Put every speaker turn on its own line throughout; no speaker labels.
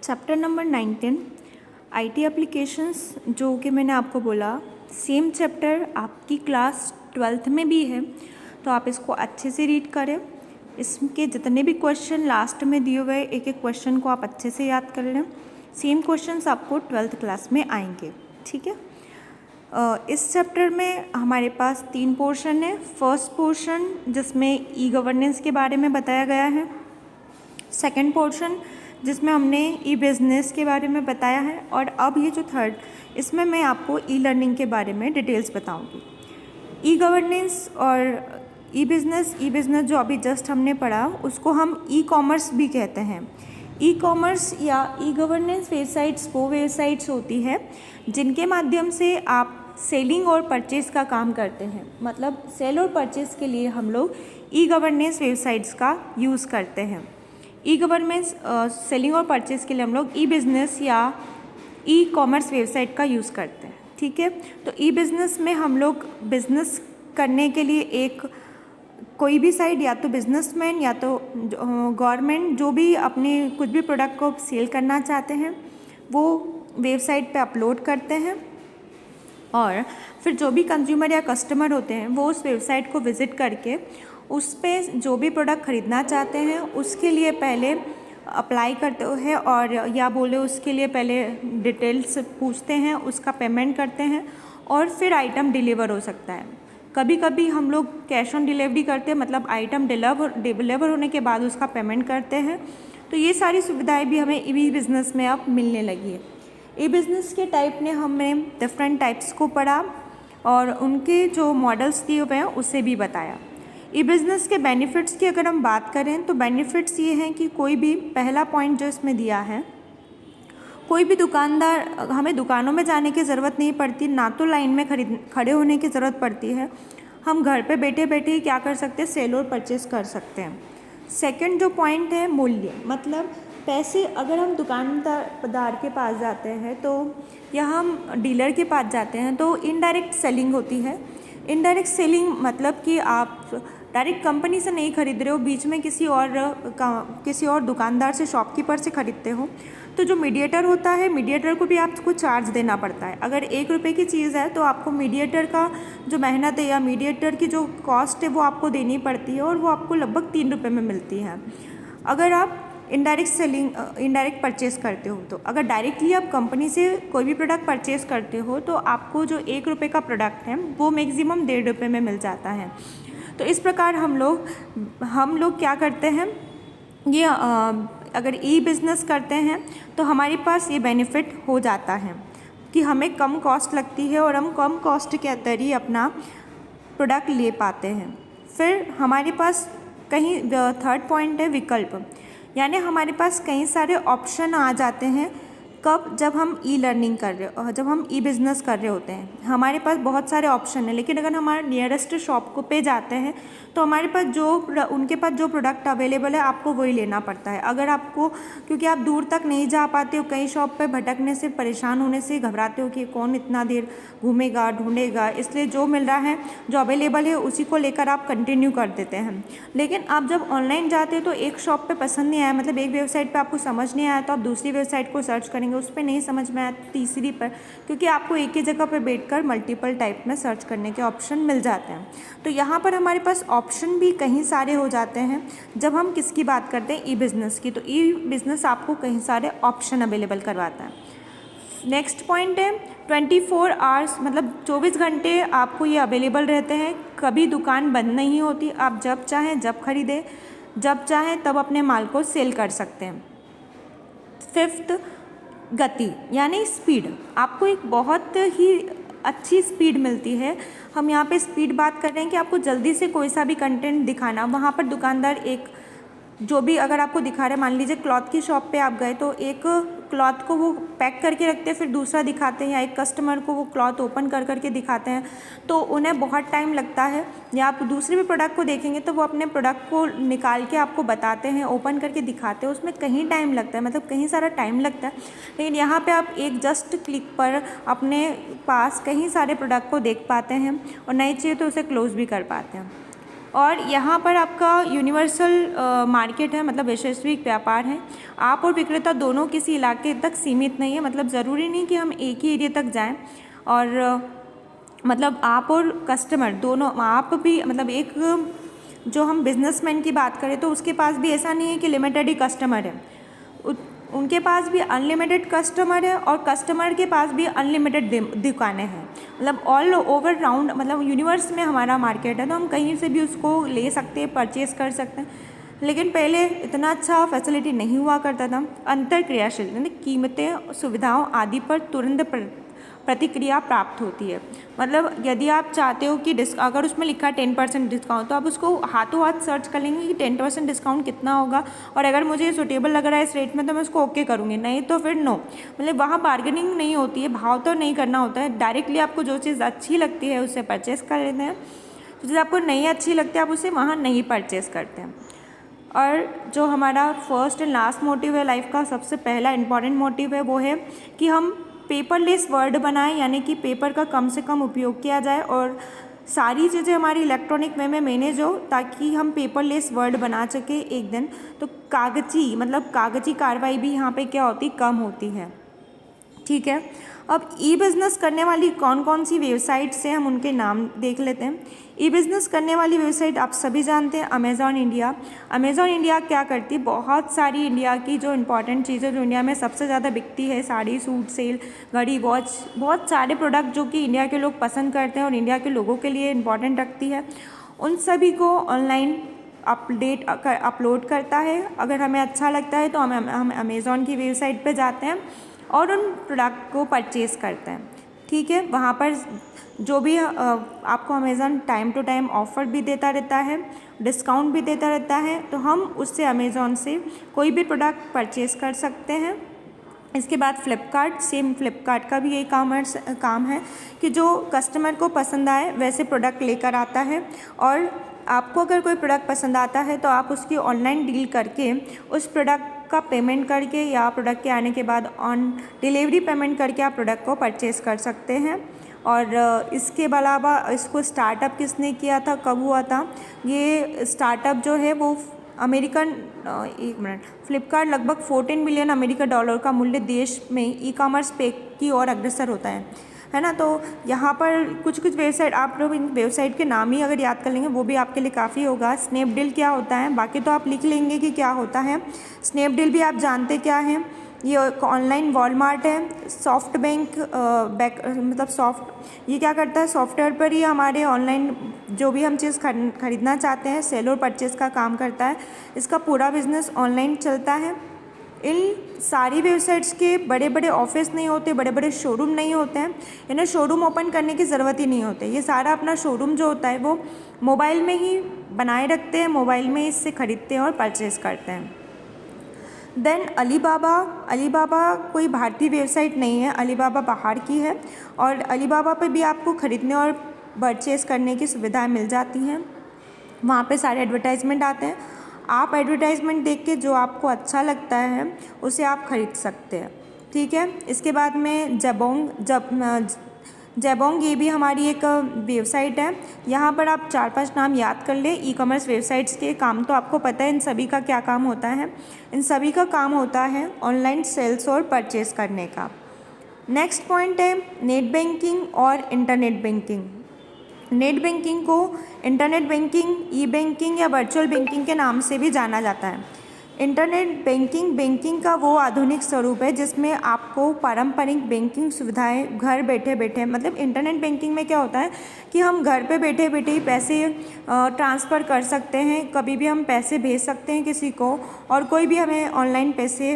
Chapter number 19 IT applications, जो कि मैंने आपको बोला सेम चैप्टर आपकी क्लास 12th में भी है, तो आप इसको अच्छे से रीड करें। इसके जितने भी क्वेश्चन लास्ट में दिए हुए एक एक क्वेश्चन को आप अच्छे से याद कर लें। सेम क्वेश्चंस आपको 12th क्लास में आएंगे, ठीक है। इस चैप्टर में हमारे पास 3 पोर्शन है। फर्स्ट पोर्शन जिसमें ई गवर्नेंस के बारे में बताया गया है। सेकंड पोर्शन जिसमें हमने ई बिज़नेस के बारे में बताया है, और अब ये जो थर्ड, इसमें मैं आपको ई लर्निंग के बारे में डिटेल्स बताऊंगी। ई गवर्नेंस और ई बिज़नेस जो अभी जस्ट हमने पढ़ा उसको हम ई कॉमर्स भी कहते हैं। ई कॉमर्स या ई गवर्नेंस वेबसाइट्स वो वेबसाइट्स होती है जिनके माध्यम से आप सेलिंग और परचेस का काम करते हैं। मतलब सेल और परचेस के लिए हम लोग ई गवर्नेंस वेबसाइट्स का यूज़ करते हैं। ई गवर्नेंस सेलिंग और परचेस के लिए हम लोग ई बिज़नेस या ई कॉमर्स वेबसाइट का यूज़ करते हैं, ठीक है। तो ई बिज़नेस में हम लोग बिज़नेस करने के लिए एक कोई भी साइट, या तो बिजनेसमैन या तो गवर्नमेंट, जो भी अपने कुछ भी प्रोडक्ट को सेल करना चाहते हैं वो वेबसाइट पे अपलोड करते हैं, और फिर जो भी कंज्यूमर या कस्टमर होते हैं वो उस वेबसाइट को विज़िट करके उस पर जो भी प्रोडक्ट ख़रीदना चाहते हैं उसके लिए पहले अप्लाई करते हैं, और या बोले उसके लिए पहले डिटेल्स पूछते हैं, उसका पेमेंट करते हैं, और फिर आइटम डिलीवर हो सकता है। कभी कभी हम लोग कैश ऑन डिलीवरी करते हैं, मतलब आइटम डिलीवर होने के बाद उसका पेमेंट करते हैं। तो ये सारी सुविधाएं भी हमें ई बिज़नेस में अब मिलने लगी है। ई बिज़नेस के टाइप ने हमें डिफरेंट टाइप्स को पढ़ा और उनके जो मॉडल्स दिए हुए हैं उसे भी बताया। ई बिज़नेस के बेनिफिट्स की अगर हम बात करें तो बेनिफिट्स ये हैं कि कोई भी, पहला पॉइंट जो इसमें दिया है, कोई भी दुकानदार, हमें दुकानों में जाने की ज़रूरत नहीं पड़ती, ना तो लाइन में खड़े होने की ज़रूरत पड़ती है। हम घर पे बैठे बैठे ही क्या कर सकते हैं, सेल और परचेस कर सकते हैं। सेकंड जो पॉइंट है मूल्य, मतलब पैसे, अगर हम दुकानदार के पास जाते हैं तो, या हम डीलर के पास जाते हैं तो इनडायरेक्ट सेलिंग होती है। इनडायरेक्ट सेलिंग मतलब कि आप डायरेक्ट कंपनी से नहीं खरीद रहे हो, बीच में किसी और दुकानदार से, शॉपकीपर से खरीदते हो। तो जो मीडिएटर होता है, मीडिएटर को भी आपको चार्ज देना पड़ता है। अगर 1 रुपये की चीज़ है तो आपको मीडिएटर का जो मेहनत है या मीडिएटर की जो कॉस्ट है वो आपको देनी पड़ती है, और वो आपको लगभग 3 रुपये में मिलती है अगर आप इनडायरेक्ट परचेस करते हो। तो अगर डायरेक्टली आप कंपनी से कोई भी प्रोडक्ट परचेस करते हो तो आपको जो 1 रुपये का प्रोडक्ट है वो मैक्सिमम 1.5 रुपये में मिल जाता है। तो इस प्रकार हम लोग क्या करते हैं, ये अगर ई बिज़नेस करते हैं तो हमारे पास ये बेनिफिट हो जाता है कि हमें कम कॉस्ट लगती है और हम कम कॉस्ट के अंदर ही अपना प्रोडक्ट ले पाते हैं। फिर हमारे पास कहीं थर्ड पॉइंट है विकल्प, यानी हमारे पास कई सारे ऑप्शन आ जाते हैं। कब? जब हम ई लर्निंग कर रहे, जब हम ई बिज़नेस कर रहे होते हैं, हमारे पास बहुत सारे ऑप्शन हैं। लेकिन अगर हमारे नियरेस्ट शॉप को पे जाते हैं तो हमारे पास उनके पास जो प्रोडक्ट अवेलेबल है आपको वही लेना पड़ता है। अगर आपको, क्योंकि आप दूर तक नहीं जा पाते हो, कई शॉप पे भटकने से, परेशान होने से घबराते हो कि कौन इतना देर घूमेगा, ढूंढेगा, इसलिए जो मिल रहा है, जो अवेलेबल है उसी को लेकर आप कंटिन्यू कर देते हैं। लेकिन आप जब ऑनलाइन जाते हो तो एक शॉप पे पसंद नहीं आया, मतलब एक वेबसाइट पे आपको समझ नहीं आया तो आप दूसरी वेबसाइट को सर्च करेंगे, उस पर नहीं समझ में आया तो तीसरी पर, क्योंकि आपको एक ही जगह पर बैठकर मल्टीपल टाइप में सर्च करने के ऑप्शन मिल जाते हैं। तो यहाँ पर हमारे पास ऑप्शन भी कहीं सारे हो जाते हैं जब हम किसकी बात करते हैं, ई बिज़नेस की। तो ई बिज़नेस आपको कहीं सारे ऑप्शन अवेलेबल करवाता है। नेक्स्ट पॉइंट है 24 आवर्स, मतलब 24 घंटे आपको ये अवेलेबल रहते हैं, कभी दुकान बंद नहीं होती, आप जब चाहें जब खरीदें, जब चाहें तब अपने माल को सेल कर सकते हैं। फिफ्थ, गति यानी स्पीड, आपको एक बहुत ही अच्छी स्पीड मिलती है। हम यहाँ पे स्पीड बात कर रहे हैं कि आपको जल्दी से कोई सा भी कंटेंट दिखाना, वहाँ पर दुकानदार एक जो भी अगर आपको दिखा रहे हैं, मान लीजिए क्लॉथ की शॉप पे आप गए तो एक क्लॉथ को वो पैक करके रखते हैं, फिर दूसरा दिखाते हैं, या एक कस्टमर को वो क्लॉथ ओपन कर करके दिखाते हैं, तो उन्हें बहुत टाइम लगता है। या आप दूसरे भी प्रोडक्ट को देखेंगे तो वो अपने प्रोडक्ट को निकाल के आपको बताते हैं, ओपन करके दिखाते हैं, उसमें कहीं टाइम लगता है, मतलब कहीं सारा टाइम लगता है। लेकिन यहाँ पर आप एक जस्ट क्लिक पर अपने पास कहीं सारे प्रोडक्ट को देख पाते हैं, और नई चाहिए तो उसे क्लोज़ भी कर पाते हैं। और यहाँ पर आपका यूनिवर्सल मार्केट है, मतलब वैश्विक व्यापार है। आप और विक्रेता दोनों किसी इलाके तक सीमित नहीं है, मतलब ज़रूरी नहीं कि हम एक ही एरिया तक जाएं। और मतलब आप और कस्टमर दोनों, आप भी मतलब एक जो हम बिजनेसमैन की बात करें तो उसके पास भी ऐसा नहीं है कि लिमिटेड ही कस्टमर है, उनके पास भी अनलिमिटेड कस्टमर है और कस्टमर के पास भी अनलिमिटेड दुकानें हैं। मतलब ऑल ओवर राउंड, मतलब यूनिवर्स में हमारा मार्केट है, तो हम कहीं से भी उसको ले सकते हैं, परचेज़ कर सकते हैं। लेकिन पहले इतना अच्छा फैसिलिटी नहीं हुआ करता था। अंतर क्रियाशील यानी कीमतें, सुविधाओं आदि पर तुरंत प्रतिक्रिया प्राप्त होती है। मतलब यदि आप चाहते हो कि अगर उसमें लिखा है 10% डिस्काउंट, तो आप उसको हाथों हाथ सर्च कर लेंगे कि 10% डिस्काउंट कितना होगा, और अगर मुझे सूटेबल लग रहा है इस रेट में तो मैं उसको ओके करूँगी, नहीं तो फिर नो। मतलब वहाँ बार्गेनिंग नहीं होती है, भाव तो नहीं करना होता है, डायरेक्टली आपको जो चीज़ अच्छी लगती है उससे परचेज़ कर लेते हैं, जो चीज़ आपको नहीं अच्छी लगती है आप उसे वहाँ नहीं परचेज़ करते हैं। और जो हमारा फर्स्ट एंड लास्ट मोटिव है लाइफ का, सबसे पहला इंपॉर्टेंट मोटिव है वो है कि हम पेपरलेस वर्ल्ड बनाएं, यानी कि पेपर का कम से कम उपयोग किया जाए और सारी चीज़ें हमारी इलेक्ट्रॉनिक वे में मैनेज हो, ताकि हम पेपरलेस वर्ल्ड बना सके एक दिन। तो कागजी कार्रवाई भी यहाँ पे क्या होती, कम होती है। ठीक है, अब ई बिज़नेस करने वाली कौन कौन सी वेबसाइट्स हैं, हम उनके नाम देख लेते हैं। ई बिज़नेस करने वाली वेबसाइट आप सभी जानते हैं, अमेज़ॉन इंडिया। अमेज़ॉन इंडिया क्या करती है, बहुत सारी इंडिया की जो इंपॉर्टेंट चीज़ें जो इंडिया में सबसे ज़्यादा बिकती है, साड़ी, सूट, सेल, घड़ी, वॉच, बहुत सारे प्रोडक्ट जो कि इंडिया के लोग पसंद करते हैं और इंडिया के लोगों के लिए इंपॉर्टेंट रखती है, उन सभी को ऑनलाइन अपलोड करता है। अगर हमें अच्छा लगता है तो हम अमेज़ॉन की वेबसाइट पे जाते हैं और उन प्रोडक्ट को परचेज़ करते हैं। ठीक है, वहाँ पर जो भी आपको Amazon time to time offer भी देता रहता है, डिस्काउंट भी देता रहता है, तो हम उससे अमेज़ॉन से कोई भी प्रोडक्ट परचेज़ कर सकते हैं। इसके बाद फ्लिपकार्ट, सेम फ्लिपकार्ट का भी यही काम है कि जो कस्टमर को पसंद आए वैसे प्रोडक्ट लेकर आता है, और आपको अगर कोई प्रोडक्ट पसंद आता है तो आप उसकी ऑनलाइन डील करके उस प्रोडक्ट का पेमेंट करके या प्रोडक्ट के आने के बाद ऑन डिलीवरी पेमेंट करके आप प्रोडक्ट को परचेज़ कर सकते हैं। और इसके अलावा इसको स्टार्टअप किसने किया था, कब हुआ था, ये स्टार्टअप जो है वो फ्लिपकार्ट लगभग 14 बिलियन अमेरिकी डॉलर का मूल्य देश में ई कॉमर्स पे की ओर अग्रसर होता है ना। तो यहाँ पर कुछ वेबसाइट, आप लोग इन वेबसाइट के नाम ही अगर याद कर लेंगे वो भी आपके लिए काफ़ी होगा। स्नैपडील क्या होता है, बाकी तो आप लिख लेंगे कि क्या होता है। स्नैपडील भी आप जानते क्या है, ये ऑनलाइन वॉलमार्ट है। सॉफ्ट बैंक ये क्या करता है, सॉफ्टवेयर पर ही हमारे ऑनलाइन जो भी हम चीज़ खरीदना चाहते हैं सेल और परचेज़ का काम करता है। इसका पूरा बिजनेस ऑनलाइन चलता है। इन सारी वेबसाइट्स के बड़े बड़े ऑफिस नहीं होते, बड़े बड़े शोरूम नहीं होते हैं, इन्हें शोरूम ओपन करने की ज़रूरत ही नहीं होती। ये सारा अपना शोरूम जो होता है वो मोबाइल में ही बनाए रखते हैं, मोबाइल में इससे ख़रीदते हैं और परचेज़ करते हैं। देन अलीबाबा कोई भारतीय वेबसाइट नहीं है, अलीबाबा बाहर की है, और अलीबाबा पे भी आपको ख़रीदने और परचेज़ करने की सुविधाएं मिल जाती हैं। वहाँ पे सारे एडवर्टाइजमेंट आते हैं, आप एडवर्टाइजमेंट देख के जो आपको अच्छा लगता है उसे आप ख़रीद सकते हैं। ठीक है, इसके बाद में जबोंग ये भी हमारी एक वेबसाइट है। यहाँ पर आप 4-5 नाम याद कर लें ई कॉमर्स वेबसाइट्स के। काम तो आपको पता है इन सभी का क्या काम होता है, इन सभी का काम होता है ऑनलाइन सेल्स और परचेज़ करने का। नेक्स्ट पॉइंट है नेट बैंकिंग और इंटरनेट बैंकिंग। नेट बैंकिंग को इंटरनेट बैंकिंग, ई बैंकिंग या वर्चुअल बैंकिंग के नाम से भी जाना जाता है। इंटरनेट बैंकिंग का वो आधुनिक स्वरूप है जिसमें आपको पारंपरिक बैंकिंग सुविधाएं घर बैठे बैठे, मतलब इंटरनेट बैंकिंग में क्या होता है कि हम घर पे बैठे बैठे ही पैसे ट्रांसफ़र कर सकते हैं, कभी भी हम पैसे भेज सकते हैं किसी को, और कोई भी हमें ऑनलाइन पैसे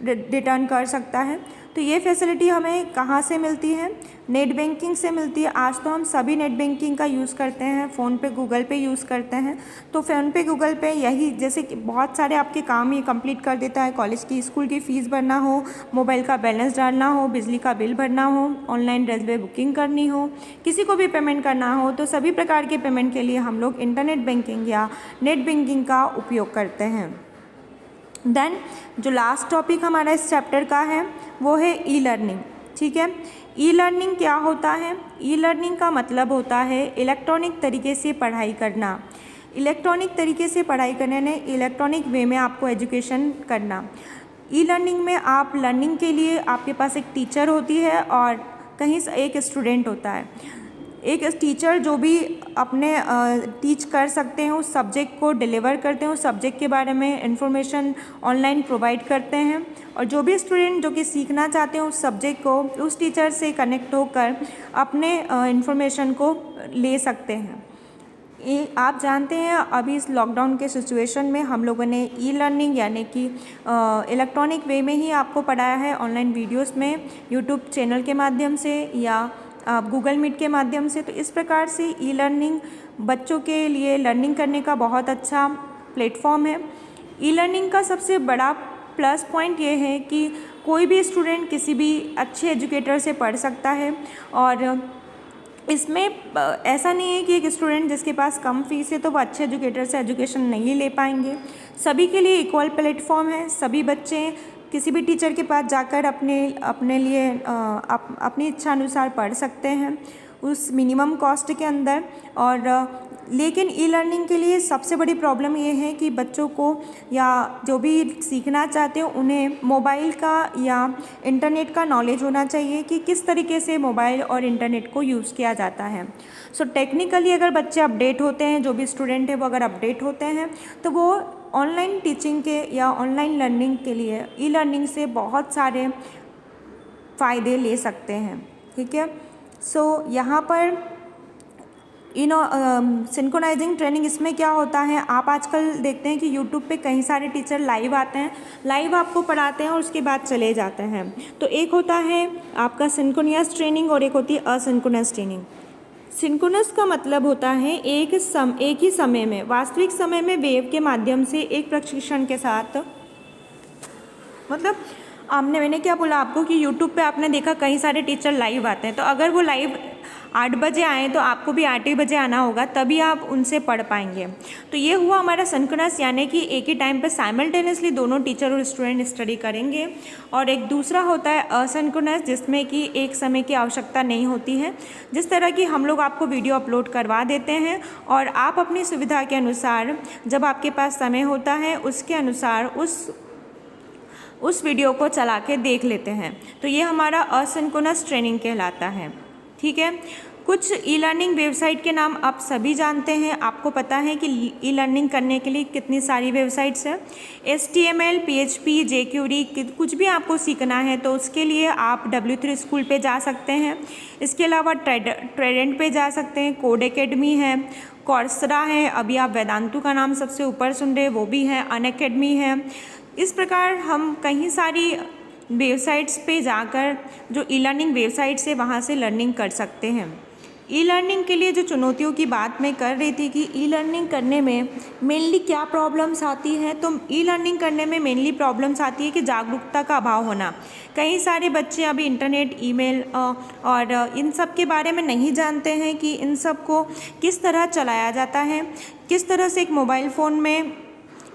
रिटर्न कर सकता है। तो ये फैसिलिटी हमें कहाँ से मिलती है, नेट बैंकिंग से मिलती है। आज तो हम सभी नेट बैंकिंग का यूज़ करते हैं, फ़ोन पे गूगल पे यूज़ करते हैं। तो फ़ोन पे गूगल पे यही जैसे कि बहुत सारे आपके काम ये कंप्लीट कर देता है। कॉलेज की, स्कूल की फ़ीस भरना हो, मोबाइल का बैलेंस डालना हो, बिजली का बिल भरना हो, ऑनलाइन रेलवे बुकिंग करनी हो, किसी को भी पेमेंट करना हो, तो सभी प्रकार के पेमेंट के लिए हम लोग इंटरनेट बैंकिंग या नेट बैंकिंग का उपयोग करते हैं। देन जो लास्ट टॉपिक हमारा इस चैप्टर का है वो है ई लर्निंग। ठीक है, ई लर्निंग क्या होता है? ई लर्निंग का मतलब होता है इलेक्ट्रॉनिक तरीके से पढ़ाई करना। इलेक्ट्रॉनिक तरीके से पढ़ाई करना है, इलेक्ट्रॉनिक वे में आपको एजुकेशन करना। ई लर्निंग में आप लर्निंग के लिए आपके पास एक टीचर होती है और कहीं एक स्टूडेंट होता है। एक टीचर जो भी अपने टीच कर सकते हैं, उस सब्जेक्ट को डिलीवर करते हैं, उस सब्जेक्ट के बारे में इंफॉर्मेशन ऑनलाइन प्रोवाइड करते हैं, और जो भी स्टूडेंट जो कि सीखना चाहते हैं उस सब्जेक्ट को उस टीचर से कनेक्ट होकर अपने इंफॉर्मेशन को ले सकते हैं। आप जानते हैं अभी इस लॉकडाउन के सिचुएशन में हम लोगों ने ई लर्निंग यानी कि इलेक्ट्रॉनिक वे में ही आपको पढ़ाया है, ऑनलाइन वीडियोस में, यूट्यूब चैनल के माध्यम से या गूगल मीट के माध्यम से। तो इस प्रकार से ई लर्निंग बच्चों के लिए लर्निंग करने का बहुत अच्छा प्लेटफॉर्म है। ई लर्निंग का सबसे बड़ा प्लस पॉइंट ये है कि कोई भी स्टूडेंट किसी भी अच्छे एजुकेटर से पढ़ सकता है, और इसमें ऐसा नहीं है कि एक स्टूडेंट जिसके पास कम फीस है तो वो अच्छे एजुकेटर से एजुकेशन नहीं ले पाएंगे। सभी के लिए इक्वल प्लेटफॉर्म है। सभी बच्चे किसी भी टीचर के पास जाकर अपने लिए अपनी इच्छा अनुसार पढ़ सकते हैं उस मिनिमम कॉस्ट के अंदर। और लेकिन ई लर्निंग के लिए सबसे बड़ी प्रॉब्लम ये है कि बच्चों को या जो भी सीखना चाहते हो उन्हें मोबाइल का या इंटरनेट का नॉलेज होना चाहिए कि किस तरीके से मोबाइल और इंटरनेट को यूज़ किया जाता है। सो टेक्निकली अगर बच्चे अपडेट होते हैं, जो भी स्टूडेंट है वो अगर अपडेट होते हैं, तो वो ऑनलाइन टीचिंग के या ऑनलाइन लर्निंग के लिए ई लर्निंग से बहुत सारे फ़ायदे ले सकते हैं। ठीक है, सो यहाँ पर सिंक्रोनाइजिंग ट्रेनिंग, इसमें क्या होता है, आप आजकल देखते हैं कि यूट्यूब पे कई सारे टीचर लाइव आते हैं, लाइव आपको पढ़ाते हैं और उसके बाद चले जाते हैं। तो एक होता है आपका सिंक्रोनियस ट्रेनिंग और एक होती है असिंक्रोनस ट्रेनिंग। सिंक्रोनस का मतलब होता है एक ही समय में, वास्तविक समय में वेव के माध्यम से एक प्रशिक्षण के साथ, मतलब मैंने क्या बोला आपको कि यूट्यूब पे आपने देखा कई सारे टीचर लाइव आते हैं, तो अगर वो लाइव 8 बजे आएँ तो आपको भी 8 ही बजे आना होगा, तभी आप उनसे पढ़ पाएंगे। तो ये हुआ हमारा सिंक्रोनस, यानी कि एक ही टाइम पे साइमल्टेनियसली दोनों टीचर और स्टूडेंट स्टडी करेंगे। और एक दूसरा होता है असिंक्रोनस, जिसमें कि एक समय की आवश्यकता नहीं होती है। जिस तरह की हम लोग आपको वीडियो अपलोड करवा देते हैं और आप अपनी सुविधा के अनुसार जब आपके पास समय होता है उसके अनुसार उस वीडियो को चला के देख लेते हैं। तो ये हमारा असिंक्रोनस ट्रेनिंग कहलाता है। ठीक है, कुछ ई लर्निंग वेबसाइट के नाम आप सभी जानते हैं। आपको पता है कि ई लर्निंग करने के लिए कितनी सारी वेबसाइट्स हैं। HTML, PHP, jQuery, कुछ भी आपको सीखना है तो उसके लिए आप W3 स्कूल पे जा सकते हैं। इसके अलावा ट्रेडेंट पे जा सकते हैं, कोड एकेडमी है, कॉर्सरा है, अभी आप वेदांतु का नाम सबसे ऊपर सुन रहे वो भी है, अनअकैडमी है। इस प्रकार हम कई सारी वेबसाइट्स पे जाकर जो ई लर्निंग वेबसाइट्स है वहाँ से लर्निंग कर सकते हैं। ई लर्निंग के लिए जो चुनौतियों की बात मैं कर रही थी कि ई लर्निंग करने में मेनली क्या प्रॉब्लम्स आती हैं, तो ई लर्निंग करने में मेनली प्रॉब्लम्स आती है कि जागरूकता का अभाव होना। कई सारे बच्चे अभी इंटरनेट, ईमेल और इन सब के बारे में नहीं जानते हैं कि इन सब को किस तरह चलाया जाता है, किस तरह से एक मोबाइल फ़ोन में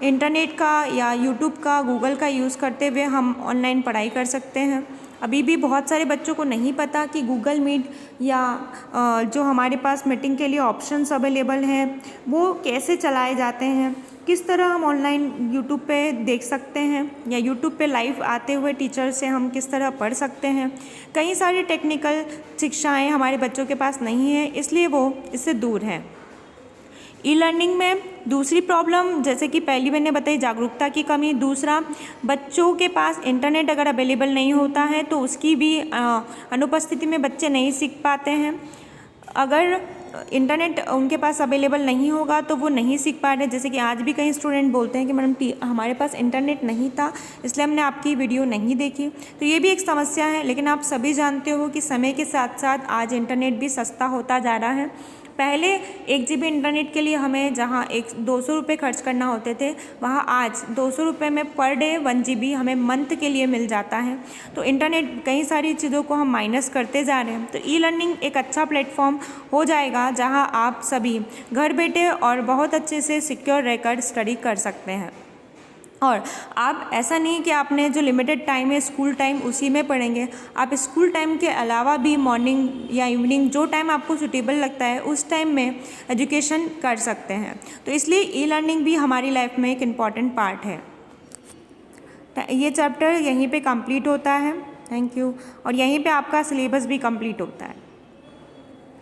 इंटरनेट का या यूट्यूब का, गूगल का यूज़ करते हुए हम ऑनलाइन पढ़ाई कर सकते हैं। अभी भी बहुत सारे बच्चों को नहीं पता कि गूगल मीट या जो हमारे पास मीटिंग के लिए ऑप्शंस अवेलेबल हैं वो कैसे चलाए जाते हैं, किस तरह हम ऑनलाइन यूट्यूब पे देख सकते हैं या यूट्यूब पे लाइव आते हुए टीचर से हम किस तरह पढ़ सकते हैं। कई सारी टेक्निकल शिक्षाएँ हमारे बच्चों के पास नहीं है, इसलिए वो इससे दूर हैं। ई लर्निंग में दूसरी प्रॉब्लम, जैसे कि पहली मैंने बताई, जागरूकता की कमी। दूसरा, बच्चों के पास इंटरनेट अगर अवेलेबल नहीं होता है तो उसकी भी अनुपस्थिति में बच्चे नहीं सीख पाते हैं। अगर इंटरनेट उनके पास अवेलेबल नहीं होगा तो वो नहीं सीख पा रहे। जैसे कि आज भी कई स्टूडेंट बोलते हैं कि मैडम हमारे पास इंटरनेट नहीं था इसलिए हमने आपकी वीडियो नहीं देखी। तो ये भी एक समस्या है। लेकिन आप सभी जानते हो कि समय के साथ साथ आज इंटरनेट भी सस्ता होता जा रहा है। पहले 1 GB इंटरनेट के लिए हमें जहाँ 200 रुपये खर्च करना होते थे, वहाँ आज 200 रुपये में पर डे 1 GB हमें मंथ के लिए मिल जाता है। तो इंटरनेट कई सारी चीज़ों को हम माइनस करते जा रहे हैं। तो ई लर्निंग एक अच्छा प्लेटफॉर्म हो जाएगा जहाँ आप सभी घर बैठे और बहुत अच्छे से सिक्योर रहकर स्टडी कर सकते हैं। और आप ऐसा नहीं कि आपने जो लिमिटेड टाइम है स्कूल टाइम उसी में पढ़ेंगे, आप स्कूल टाइम के अलावा भी मॉर्निंग या इवनिंग जो टाइम आपको सूटेबल लगता है उस टाइम में एजुकेशन कर सकते हैं। तो इसलिए ई लर्निंग भी हमारी लाइफ में एक इम्पॉर्टेंट पार्ट है। ये चैप्टर यहीं पे कंप्लीट होता है। Thank you. और यहीं पे आपका सिलेबस भी कंप्लीट होता है।